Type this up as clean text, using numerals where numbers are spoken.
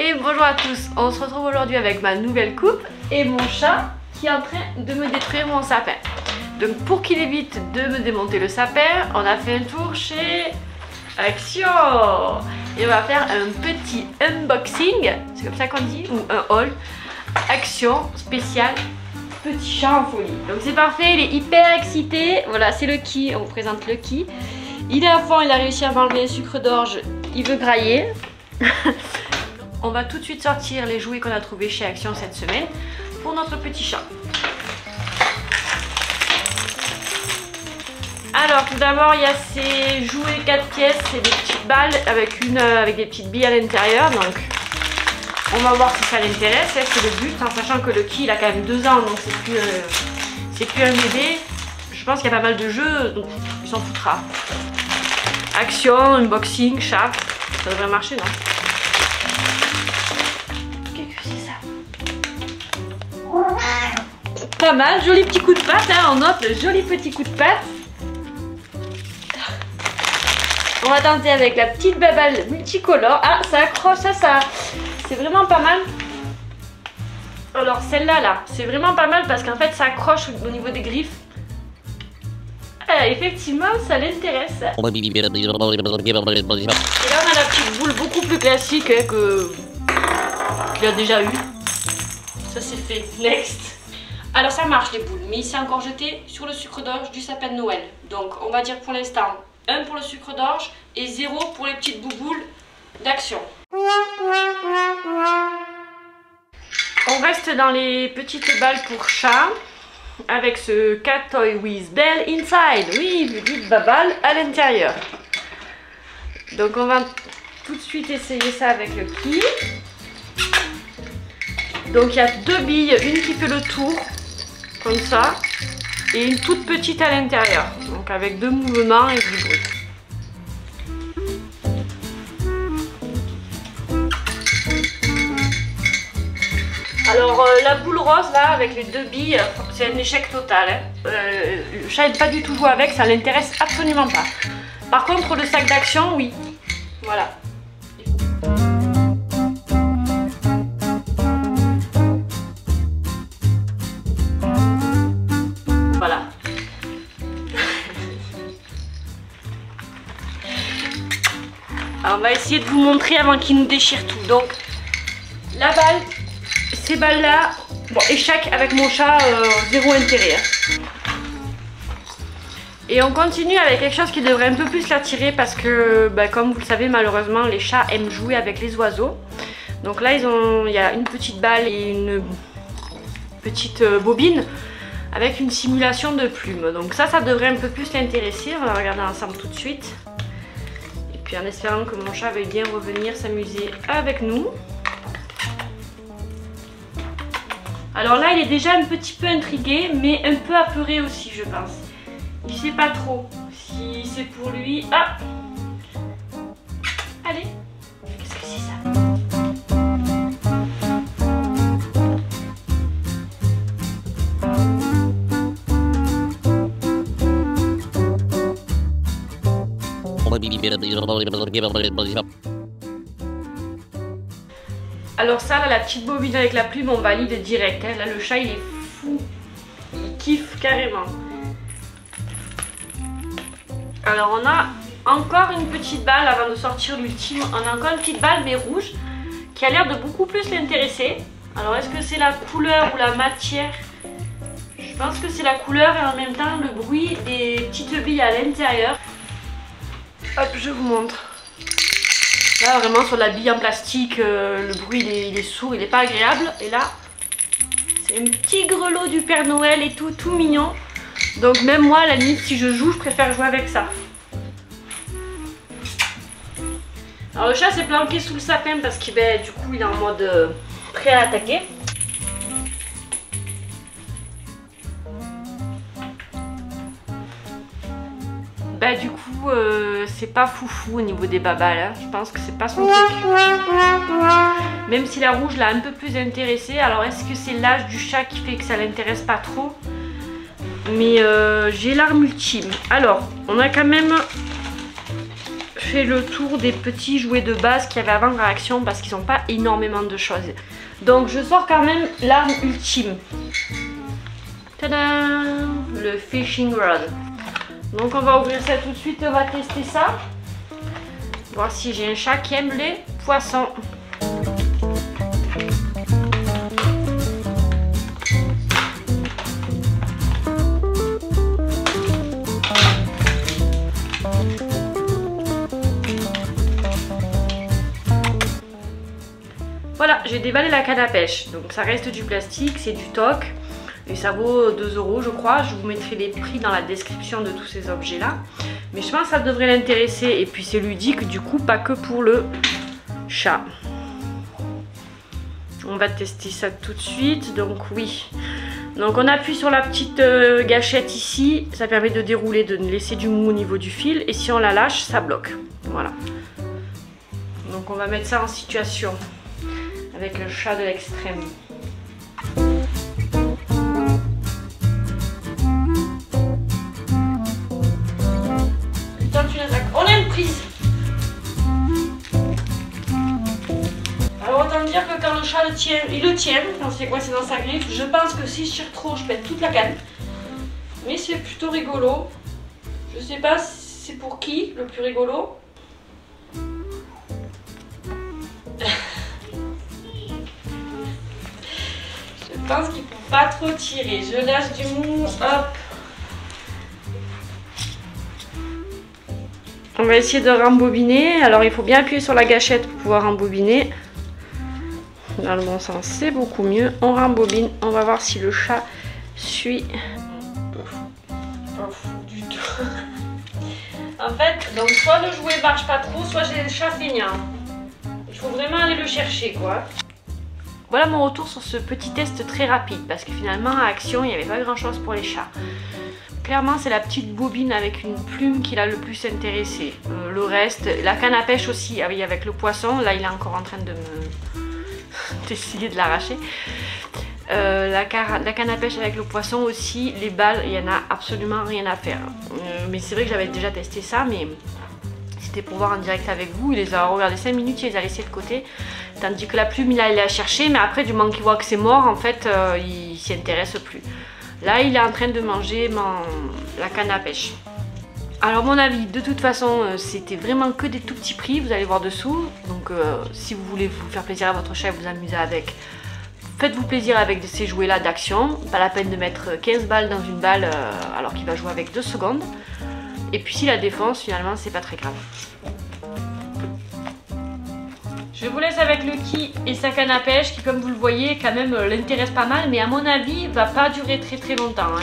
Et bonjour à tous, on se retrouve aujourd'hui avec ma nouvelle coupe et mon chat qui est en train de me détruire mon sapin. Donc pour qu'il évite de me démonter le sapin, on a fait un tour chez Action. Et on va faire un petit unboxing, c'est comme ça qu'on dit, ou un haul. Action spécial petit chat en folie. Donc c'est parfait, il est hyper excité. Voilà, c'est Lucky, on vous présente Lucky. Il est à fond, il a réussi à m'enlever les sucres d'orge, il veut grailler. On va tout de suite sortir les jouets qu'on a trouvés chez Action cette semaine pour notre petit chat. Alors tout d'abord il y a ces jouets 4 pièces, c'est des petites balles avec des petites billes à l'intérieur. Donc on va voir si ça l'intéresse, c'est le but, en sachant que Lucky il a quand même 2 ans, donc c'est plus un bébé. Je pense qu'il y a pas mal de jeux, donc il s'en foutra. Action, unboxing, chat, ça devrait marcher, non? Qu'est-ce que c'est ça? Pas mal, joli petit coup de patte, hein, on note le joli petit coup de patte. On va tenter avec la petite baballe multicolore. Ah, ça accroche, ça c'est vraiment pas mal. Alors celle-là, là, c'est vraiment pas mal parce qu'en fait ça accroche au niveau des griffes. Effectivement, ça l'intéresse. Et là, on a la petite boule beaucoup plus classique qu'il a déjà eu. Ça, c'est fait. Next. Alors, ça marche les boules, mais il s'est encore jeté sur le sucre d'orge du sapin de Noël. Donc, on va dire pour l'instant 1 pour le sucre d'orge et 0 pour les petites bouboules d'Action. On reste dans les petites balles pour chat. Avec ce Cat Toy with Bell Inside. Oui, vous dites baballe à l'intérieur. Donc on va tout de suite essayer ça avec le Lucky. Donc il y a 2 billes, une qui fait le tour, comme ça, et une toute petite à l'intérieur. Donc avec 2 mouvements et du bruit. Alors la boule rose là avec les 2 billes, c'est un échec total. Hein. Le chat n'est pas du tout joué avec, ça l'intéresse absolument pas. Par contre le sac d'Action, oui. Voilà. Voilà. Alors, on va essayer de vous montrer avant qu'il nous déchire tout. Donc la balle. Ces balles là, bon, échec avec mon chat, 0 intérêt. Et on continue avec quelque chose qui devrait un peu plus l'attirer parce que, bah, comme vous le savez, malheureusement, les chats aiment jouer avec les oiseaux. Donc là, il y a une petite balle et une petite bobine avec une simulation de plumes. Donc ça devrait un peu plus l'intéresser. On va regarder ensemble tout de suite. Et puis en espérant que mon chat veuille bien revenir s'amuser avec nous. Alors là, il est déjà un petit peu intrigué, mais un peu apeuré aussi, je pense. Il sait pas trop si c'est pour lui. Ah! Allez! Qu'est-ce que c'est ça? Alors ça, là, la petite bobine avec la plume, on valide direct. Hein. Là, le chat, il est fou. Il kiffe carrément. Alors, on a encore une petite balle avant de sortir l'ultime. On a encore une petite balle, mais rouge, qui a l'air de beaucoup plus l'intéresser. Alors, est-ce que c'est la couleur ou la matière? Je pense que c'est la couleur et en même temps le bruit des petites billes à l'intérieur. Hop, je vous montre. Là vraiment sur la bille en plastique, le bruit il est sourd, il n'est pas agréable. Et là, c'est un petit grelot du Père Noël et tout mignon. Donc même moi, à la limite, si je joue, je préfère jouer avec ça. Alors le chat s'est planqué sous le sapin parce qu'il du coup il est en mode prêt à attaquer. Bah du coup c'est pas foufou au niveau des babas là, je pense que c'est pas son truc. Même si la rouge l'a un peu plus intéressée, alors est-ce que c'est l'âge du chat qui fait que ça l'intéresse pas trop? Mais j'ai l'arme ultime. Alors on a quand même fait le tour des petits jouets de base qu'il y avait avant Réaction parce qu'ils n'ont pas énormément de choses. Donc je sors quand même l'arme ultime. Tadam! Le fishing rod. Donc on va ouvrir ça tout de suite, on va tester ça. Voir si j'ai un chat qui aime les poissons. Voilà, j'ai déballé la canne à pêche. Donc ça reste du plastique, c'est du toc. Et ça vaut 2 € je crois. Je vous mettrai les prix dans la description de tous ces objets là. Mais je pense que ça devrait l'intéresser. Et puis c'est ludique du coup, pas que pour le chat. On va tester ça tout de suite. Donc oui. Donc on appuie sur la petite gâchette ici. Ça permet de dérouler, de laisser du mou au niveau du fil. Et si on la lâche, ça bloque. Voilà. Donc on va mettre ça en situation avec le chat de l'extrême. On a une prise. Alors autant dire que quand le chat le tient, il le tient, quand c'est coincé dans sa griffe. Je pense que si je tire trop, je pète toute la canne. Mais c'est plutôt rigolo. Je sais pas si c'est pour qui le plus rigolo. Je pense qu'il faut pas trop tirer. Je lâche du mou, hop. On va essayer de rembobiner. Alors il faut bien appuyer sur la gâchette pour pouvoir rembobiner. Dans le bon sens, c'est beaucoup mieux. On rembobine. On va voir si le chat suit. Pas fou du tout. En fait, donc soit le jouet marche pas trop, soit j'ai le chat feignant. Il faut vraiment aller le chercher quoi. Voilà mon retour sur ce petit test très rapide. Parce que finalement à Action, il n'y avait pas grand chose pour les chats. Clairement, c'est la petite bobine avec une plume qui l'a le plus intéressé. Le reste, la canne à pêche aussi, ah oui, avec le poisson. Là, il est encore en train de d'essayer de l'arracher. La canne à pêche avec le poisson aussi. Les balles, il n'y en a absolument rien à faire. Mais c'est vrai que j'avais déjà testé ça, mais c'était pour voir en direct avec vous. Il les a regardé 5 minutes, il les a laissés de côté. Tandis que la plume, il a allé la chercher, mais après, du moment qu'il voit que c'est mort, en fait, il s'y intéresse plus. Là, il est en train de manger la canne à pêche. Alors, mon avis, de toute façon, c'était vraiment que des tout petits prix. Vous allez voir dessous. Donc, si vous voulez vous faire plaisir à votre chat et vous amuser avec, faites-vous plaisir avec ces jouets-là d'Action. Pas la peine de mettre 15 balles dans une balle alors qu'il va jouer avec 2 secondes. Et puis, si la défonce, finalement, c'est pas très grave. Je vous laisse avec Lucky et sa canne à pêche qui, comme vous le voyez, quand même l'intéresse pas mal, mais à mon avis, va pas durer très longtemps. Hein.